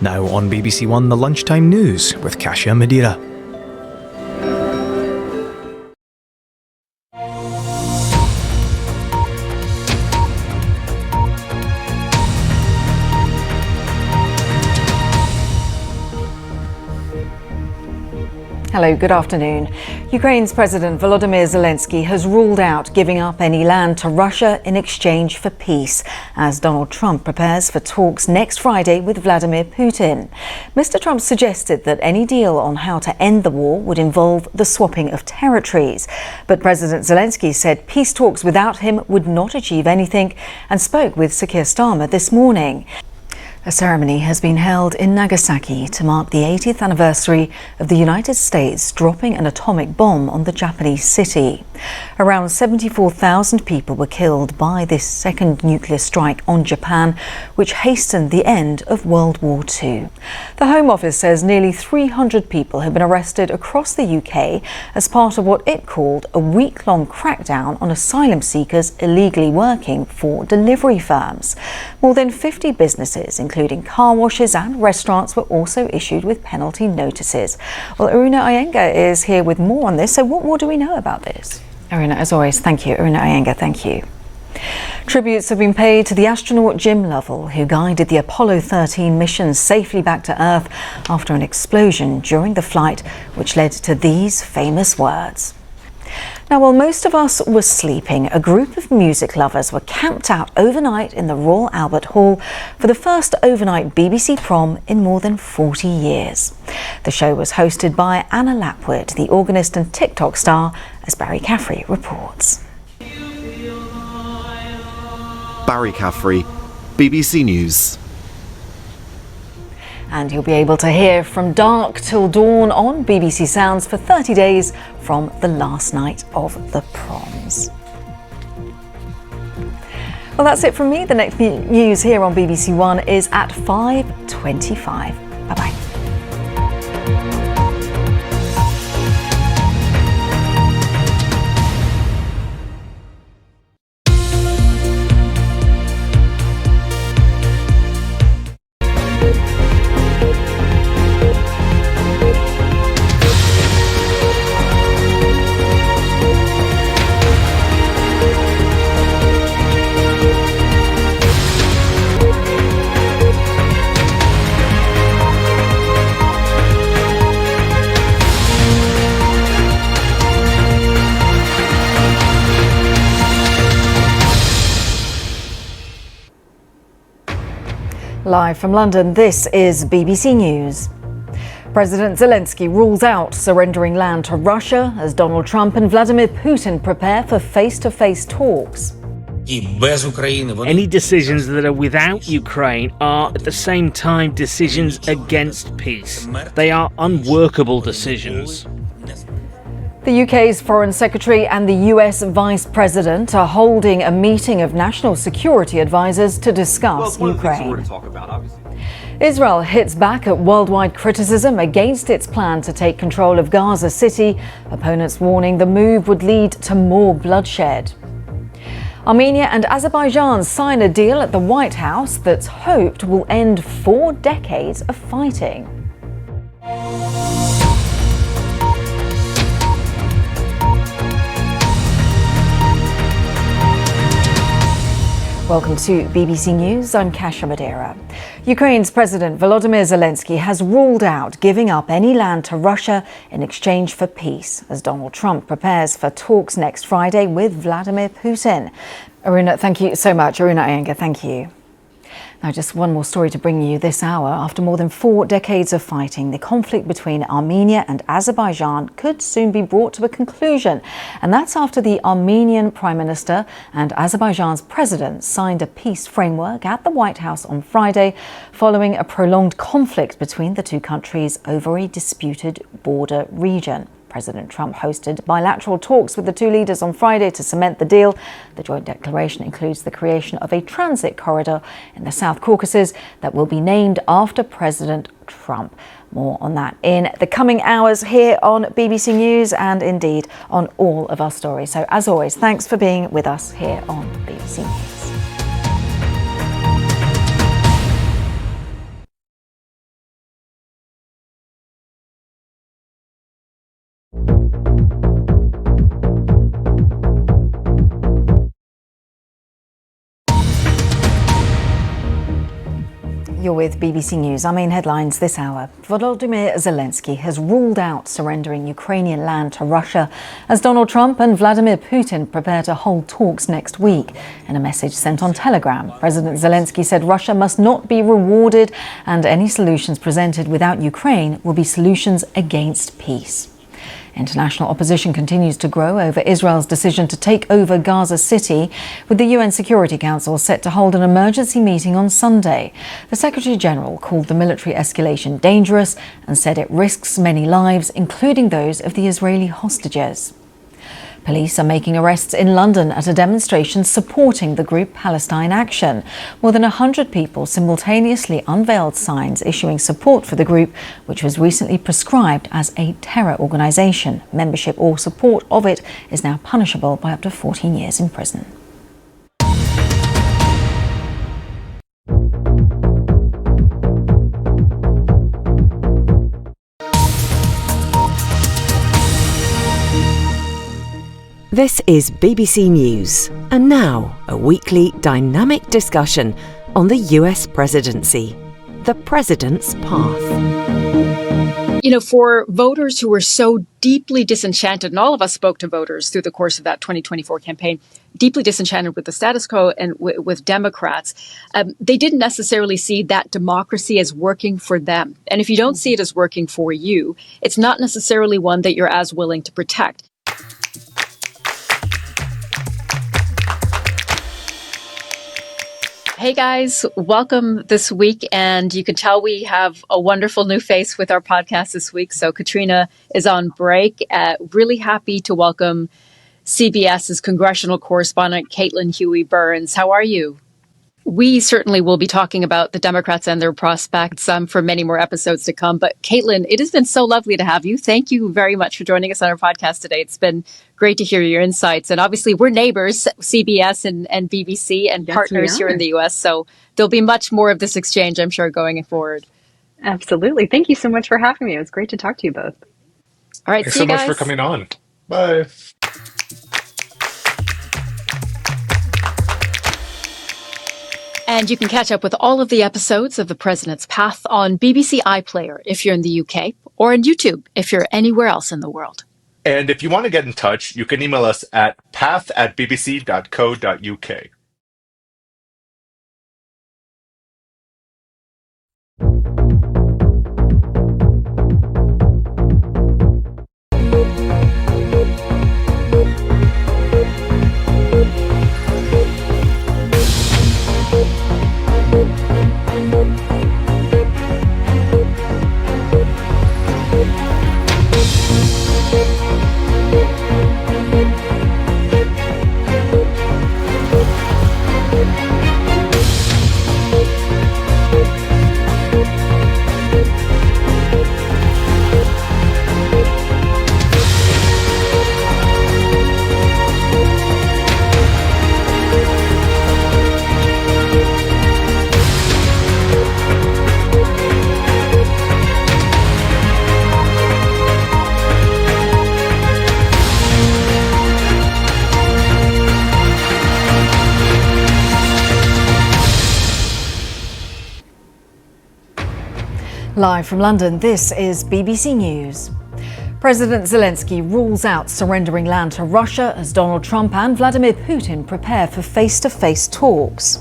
Now on BBC One, the lunchtime news with Kasia Madera. Hello, good afternoon. Ukraine's President Volodymyr Zelensky has ruled out giving up any land to Russia in exchange for peace, as Donald Trump prepares for talks next Friday with Vladimir Putin. Mr. Trump suggested that any deal on how to end the war would involve the swapping of territories. But President Zelensky said peace talks without him would not achieve anything and spoke with Sir Keir Starmer this morning. A ceremony has been held in Nagasaki to mark the 80th anniversary of the United States dropping an atomic bomb on the Japanese city. Around 74,000 people were killed by this second nuclear strike on Japan, which hastened the end of World War II. The Home Office says nearly 300 people have been arrested across the UK as part of what it called a week-long crackdown on asylum seekers illegally working for delivery firms. More than 50 businesses, including car washes and restaurants, were also issued with penalty notices. Well, Irina Iyengar is here with more on this. So what more do we know about this? Irina, as always, thank you. Irina Iyengar, thank you. Tributes have been paid to the astronaut Jim Lovell, who guided the Apollo 13 mission safely back to Earth after an explosion during the flight, which led to these famous words. Now, while most of us were sleeping, a group of music lovers were camped out overnight in the Royal Albert Hall for the first overnight BBC prom in more than 40 years. The show was hosted by Anna Lapwood, the organist and TikTok star, as Barry Caffrey reports. Barry Caffrey, BBC News. And you'll be able to hear From Dark Till Dawn on BBC Sounds for 30 days from the last night of the proms. Well, that's it from me. The next news here on BBC One is at 5:25. Bye-bye. Live from London, this is BBC News. President Zelensky rules out surrendering land to Russia as Donald Trump and Vladimir Putin prepare for face-to-face talks. Any decisions that are without Ukraine are at the same time decisions against peace. They are unworkable decisions. The UK's Foreign Secretary and the US Vice President are holding a meeting of national security advisors to discuss Ukraine. Israel hits back at worldwide criticism against its plan to take control of Gaza City, opponents warning the move would lead to more bloodshed. Armenia and Azerbaijan sign a deal at the White House that's hoped will end 4 decades of fighting. Welcome to BBC News. I'm Kasia Madera. Ukraine's President Volodymyr Zelensky has ruled out giving up any land to Russia in exchange for peace, as Donald Trump prepares for talks next Friday with Vladimir Putin. Irina, thank you so much. Irina Iyengar, thank you. Now, just one more story to bring you this hour. After more than 4 decades of fighting, the conflict between Armenia and Azerbaijan could soon be brought to a conclusion. And that's after the Armenian Prime Minister and Azerbaijan's President signed a peace framework at the White House on Friday, following a prolonged conflict between the two countries over a disputed border region. President Trump hosted bilateral talks with the two leaders on Friday to cement the deal. The joint declaration includes the creation of a transit corridor in the South Caucasus that will be named after President Trump. More on that in the coming hours here on BBC News and indeed on all of our stories. So as always, thanks for being with us here on BBC News. You're with BBC News. Our main headlines this hour. Volodymyr Zelensky has ruled out surrendering Ukrainian land to Russia as Donald Trump and Vladimir Putin prepare to hold talks next week. In a message sent on Telegram, President Zelensky said Russia must not be rewarded and any solutions presented without Ukraine will be solutions against peace. International opposition continues to grow over Israel's decision to take over Gaza City, with the UN Security Council set to hold an emergency meeting on Sunday. The Secretary-General called the military escalation dangerous and said it risks many lives, including those of the Israeli hostages. Police are making arrests in London at a demonstration supporting the group Palestine Action. More than 100 people simultaneously unveiled signs issuing support for the group, which was recently prescribed as a terror organisation. Membership or support of it is now punishable by up to 14 years in prison. This is BBC News, and now a weekly dynamic discussion on the US presidency, the president's path. You know, for voters who were so deeply disenchanted, and all of us spoke to voters through the course of that 2024 campaign, deeply disenchanted with the status quo and with Democrats, they didn't necessarily see that democracy as working for them. And if you don't see it as working for you, it's not necessarily one that you're as willing to protect. Hey guys, welcome this week. And you can tell we have a wonderful new face with our podcast this week. So Katrina is on break. Really happy to welcome CBS's congressional correspondent, Caitlin Huey-Burns. How are you? We certainly will be talking about the Democrats and their prospects for many more episodes to come. But Caitlin, it has been so lovely to have you. Thank you very much for joining us on our podcast today. It's been great to hear your insights. And obviously, we're neighbors, CBS and BBC, and partners here in the U.S. So there'll be much more of this exchange, I'm sure, going forward. Absolutely. Thank you so much for having me. It was great to talk to you both. All right. Thanks see so you guys. much for coming on. Bye. And you can catch up with all of the episodes of The President's Path on BBC iPlayer if you're in the UK, or on YouTube if you're anywhere else in the world. And if you want to get in touch, you can email us at path@bbc.co.uk. Live from London, this is BBC News. President Zelensky rules out surrendering land to Russia as Donald Trump and Vladimir Putin prepare for face-to-face talks.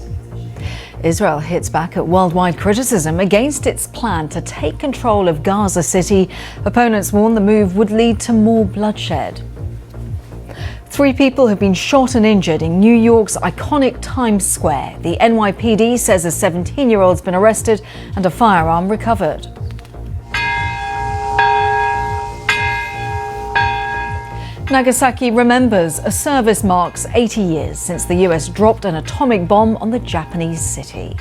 Israel hits back at worldwide criticism against its plan to take control of Gaza City. Opponents warn the move would lead to more bloodshed. 3 people have been shot and injured in New York's iconic Times Square. The NYPD says a 17-year-old's been arrested and a firearm recovered. Nagasaki remembers a service marks 80 years since the US dropped an atomic bomb on the Japanese city.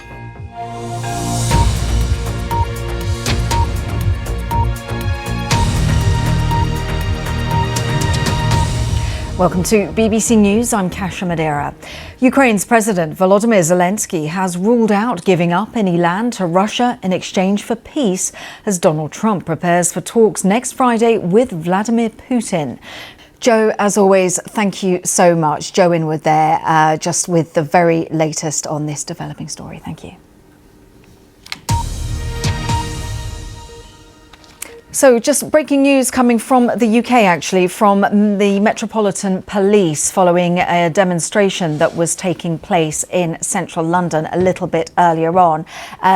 Welcome to BBC News. I'm Kasia Madera. Ukraine's President Volodymyr Zelensky has ruled out giving up any land to Russia in exchange for peace as Donald Trump prepares for talks next Friday with Vladimir Putin. Joe, as always, thank you so much. Joe Inwood there, just with the very latest on this developing story. Thank you. So just breaking news coming from the UK, actually, from the Metropolitan Police following a demonstration that was taking place in central London a little bit earlier on.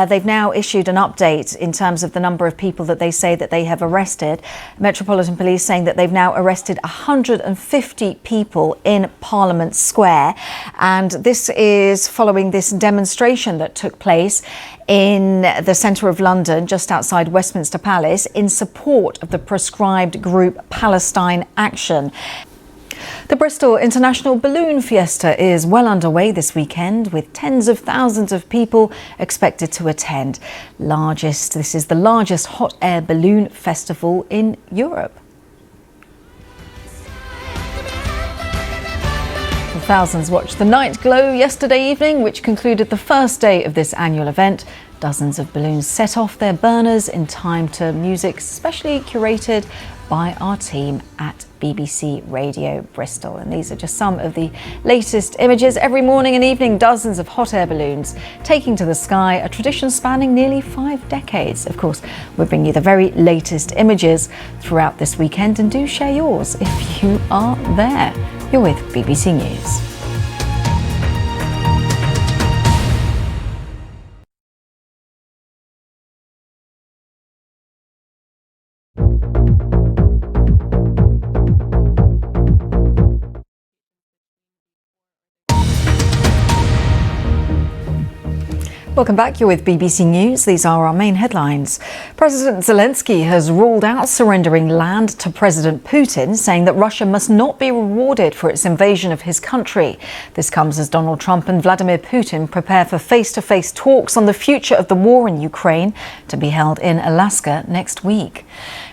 They've now issued an update in terms of the number of people that they say that they have arrested. Metropolitan Police saying that they've now arrested 150 people in Parliament Square. And this is following this demonstration that took place in the centre of London, just outside Westminster Palace, in support of the proscribed group Palestine Action. The Bristol International Balloon Fiesta is well underway this weekend, with tens of thousands of people expected to attend. This is the largest hot air balloon festival in Europe. Thousands watched the night glow yesterday evening, which concluded the first day of this annual event. Dozens of balloons set off their burners in time to music specially curated by our team at BBC Radio Bristol. And these are just some of the latest images. Every morning and evening, dozens of hot air balloons taking to the sky, a tradition spanning nearly 5 decades. Of course, we'll bring you the very latest images throughout this weekend, and do share yours if you are there. You're with BBC News. Welcome back. You're with BBC News. These are our main headlines. President Zelensky has ruled out surrendering land to President Putin, saying that Russia must not be rewarded for its invasion of his country. This comes as Donald Trump and Vladimir Putin prepare for face-to-face talks on the future of the war in Ukraine, to be held in Alaska next week.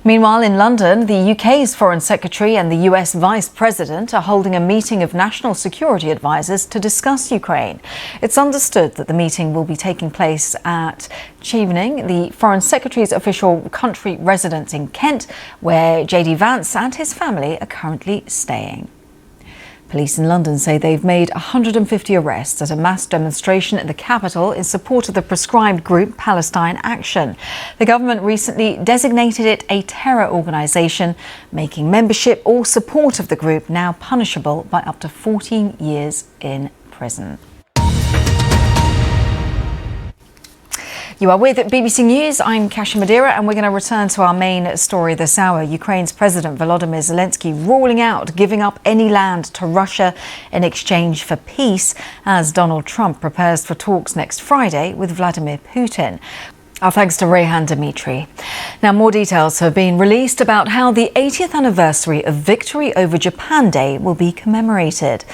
Meanwhile, in London, the UK's Foreign Secretary and the US Vice President are holding a meeting of national security advisers to discuss Ukraine. It's understood that the meeting will be taking place at Chevening, the Foreign Secretary's official country residence in Kent, where JD Vance and his family are currently staying. Police in London say they've made 150 arrests at a mass demonstration at the capital in support of the proscribed group Palestine Action. The government recently designated it a terror organisation, making membership or support of the group now punishable by up to 14 years in prison. You are with BBC News. I'm Kasia Madera, and we're going to return to our main story this hour. Ukraine's President Volodymyr Zelensky ruling out giving up any land to Russia in exchange for peace, as Donald Trump prepares for talks next Friday with Vladimir Putin. Our thanks to Rehan Dimitri. Now, more details have been released about how the 80th anniversary of victory over Japan Day will be commemorated.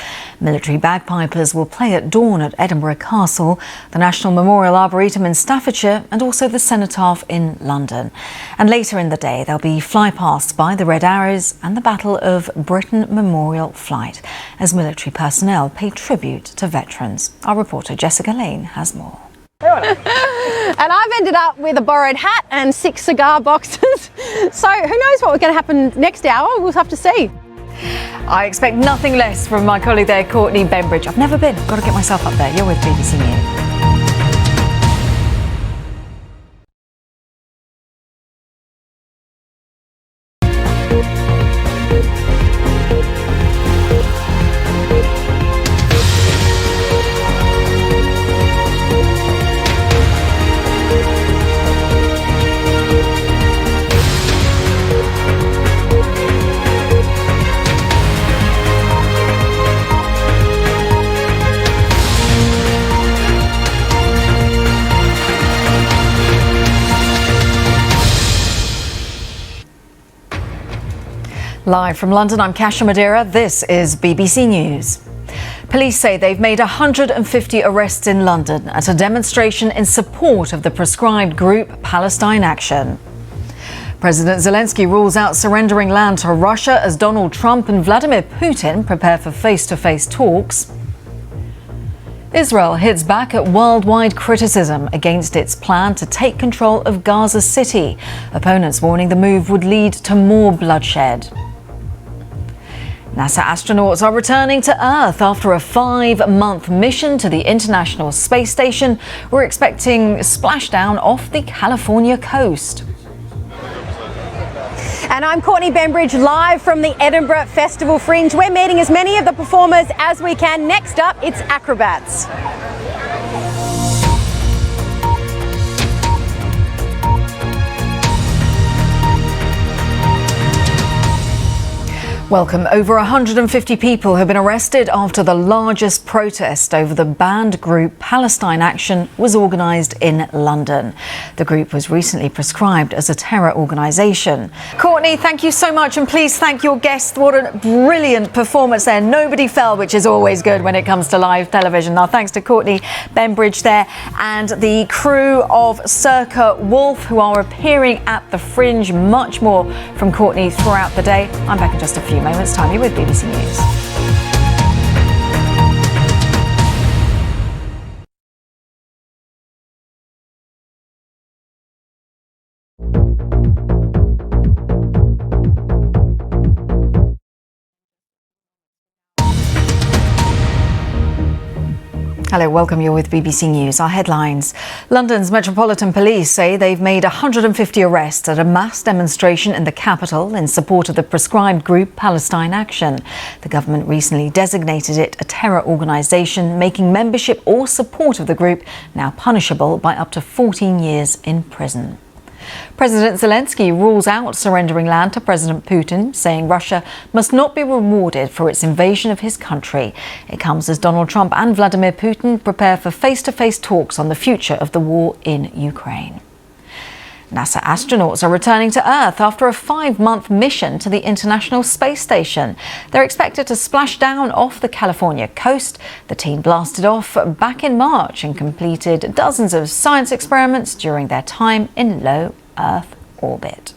Military bagpipers will play at dawn at Edinburgh Castle, the National Memorial Arboretum in Staffordshire, and also the Cenotaph in London. And later in the day, there'll be flypasts by the Red Arrows and the Battle of Britain Memorial Flight, as military personnel pay tribute to veterans. Our reporter Jessica Lane has more. And I've ended up with a borrowed hat and 6 cigar boxes. So who knows what we're going to happen next hour? We'll have to see. I expect nothing less from my colleague there, Courtney Bembridge. I've never been. Got to get myself up there. You're with BBC News. Live from London, I'm Kasia Madera. This is BBC News. Police say they've made 150 arrests in London at a demonstration in support of the proscribed group Palestine Action. President Zelensky rules out surrendering land to Russia as Donald Trump and Vladimir Putin prepare for face-to-face talks. Israel hits back at worldwide criticism against its plan to take control of Gaza City. Opponents warning the move would lead to more bloodshed. NASA astronauts are returning to Earth after a 5-month mission to the International Space Station. We're expecting splashdown off the California coast. And I'm Courtney Bembridge, live from the Edinburgh Festival Fringe. We're meeting as many of the performers as we can. Next up, it's acrobats. Welcome. Over 150 people have been arrested after the largest protest over the banned group Palestine Action was organised in London. The group was recently prescribed as a terror organisation. Courtney, thank you so much, and please thank your guests. What a brilliant performance there. Nobody fell, which is always good when it comes to live television. Now, thanks to Courtney Bembridge there and the crew of Circa Wolf who are appearing at the Fringe. Much more from Courtney throughout the day. I'm back in just a few moments' time. You're with BBC News. Hello, welcome. You're with BBC News. Our headlines. London's Metropolitan Police say they've made 150 arrests at a mass demonstration in the capital in support of the proscribed group Palestine Action. The government recently designated it a terror organisation, making membership or support of the group now punishable by up to 14 years in prison. President Zelensky rules out surrendering land to President Putin, saying Russia must not be rewarded for its invasion of his country. It comes as Donald Trump and Vladimir Putin prepare for face-to-face talks on the future of the war in Ukraine. NASA astronauts are returning to Earth after a 5-month mission to the International Space Station. They're expected to splash down off the California coast. The team blasted off back in March and completed dozens of science experiments during their time in low Earth orbit.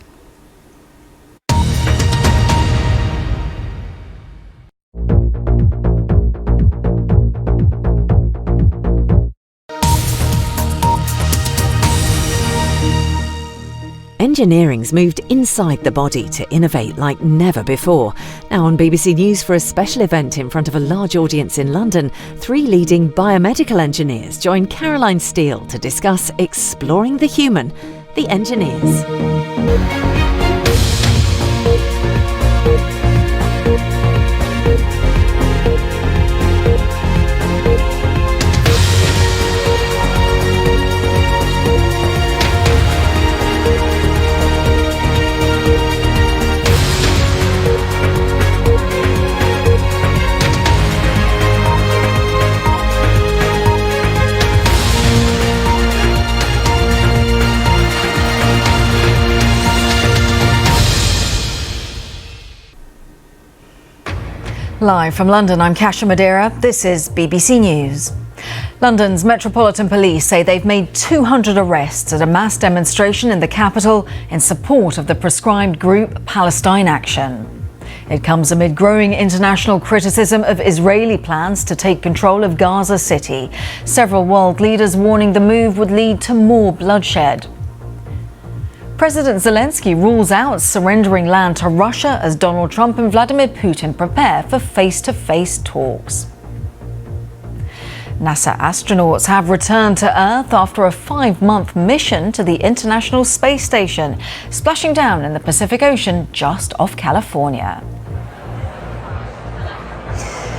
Engineering's moved inside the body to innovate like never before. Now on BBC News, for a special event in front of a large audience in London, 3 leading biomedical engineers join Caroline Steele to discuss exploring the human, the engineers. Live from London, I'm Kasia Madera. This is BBC News. London's Metropolitan Police say they've made 200 arrests at a mass demonstration in the capital in support of the proscribed group Palestine Action. It comes amid growing international criticism of Israeli plans to take control of Gaza City. Several world leaders warning the move would lead to more bloodshed. President Zelensky rules out surrendering land to Russia as Donald Trump and Vladimir Putin prepare for face-to-face talks. NASA astronauts have returned to Earth after a 5-month mission to the International Space Station, splashing down in the Pacific Ocean just off California.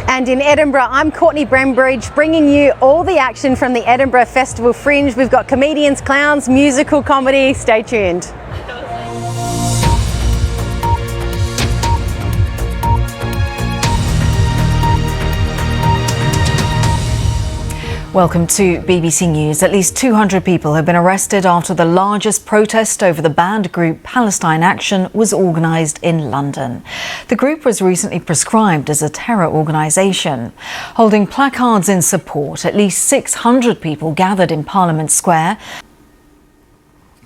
And in Edinburgh, I'm Courtney Bembridge, bringing you all the action from the Edinburgh Festival Fringe. We've got comedians, clowns, musical comedy. Stay tuned. Welcome to BBC News. At least 200 people have been arrested after the largest protest over the banned group Palestine Action was organised in London. The group was recently prescribed as a terror organisation. Holding placards in support, at least 600 people gathered in Parliament Square.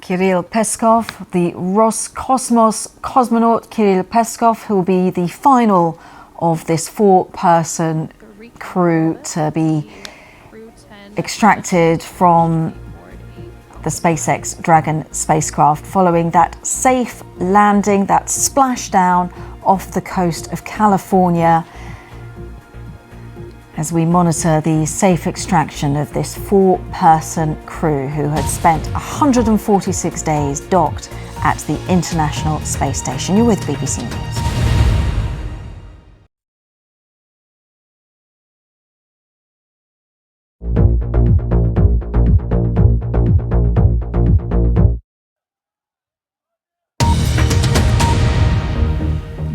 Kirill Peskov, the Roscosmos cosmonaut Kirill Peskov, who will be the final of this 4-person crew to be extracted from the SpaceX Dragon spacecraft following that safe landing, that splashdown off the coast of California, as we monitor the safe extraction of this 4-person crew who had spent 146 days docked at the International Space Station. You're with BBC News.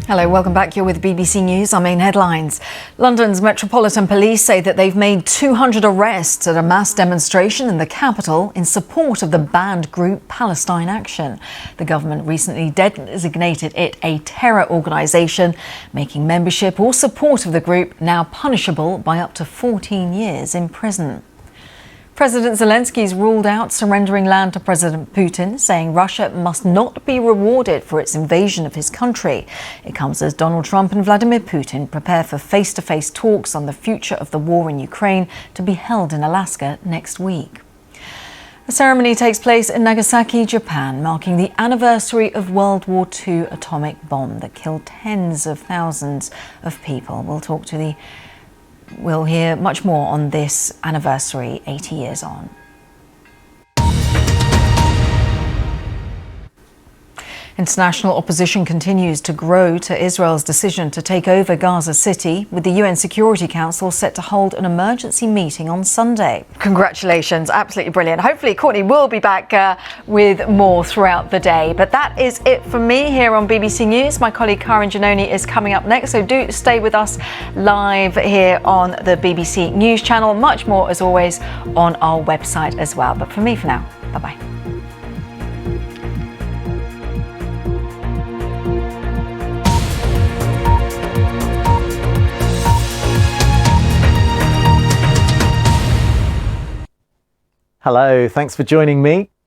Hello, welcome back. You're with BBC News. Our main headlines. London's Metropolitan Police say that they've made 200 arrests at a mass demonstration in the capital in support of the banned group Palestine Action. The government recently designated it a terror organisation, making membership or support of the group now punishable by up to 14 years in prison. President Zelensky's ruled out surrendering land to President Putin, saying Russia must not be rewarded for its invasion of his country. It comes as Donald Trump and Vladimir Putin prepare for face-to-face talks on the future of the war in Ukraine to be held in Alaska next week. The ceremony takes place in Nagasaki, Japan, marking the anniversary of World War II atomic bomb that killed tens of thousands of people. We'll hear much more on this anniversary 80 years on. International opposition continues to grow to Israel's decision to take over Gaza City, with the UN Security Council set to hold an emergency meeting on Sunday. Congratulations, absolutely brilliant. Hopefully Courtney will be back with more throughout the day. But that is it for me here on BBC News. My colleague Karin Giannoni is coming up next, so do stay with us live here on the BBC News channel. Much more, as always, on our website as well. But for me for now, bye-bye. Hello, thanks for joining me.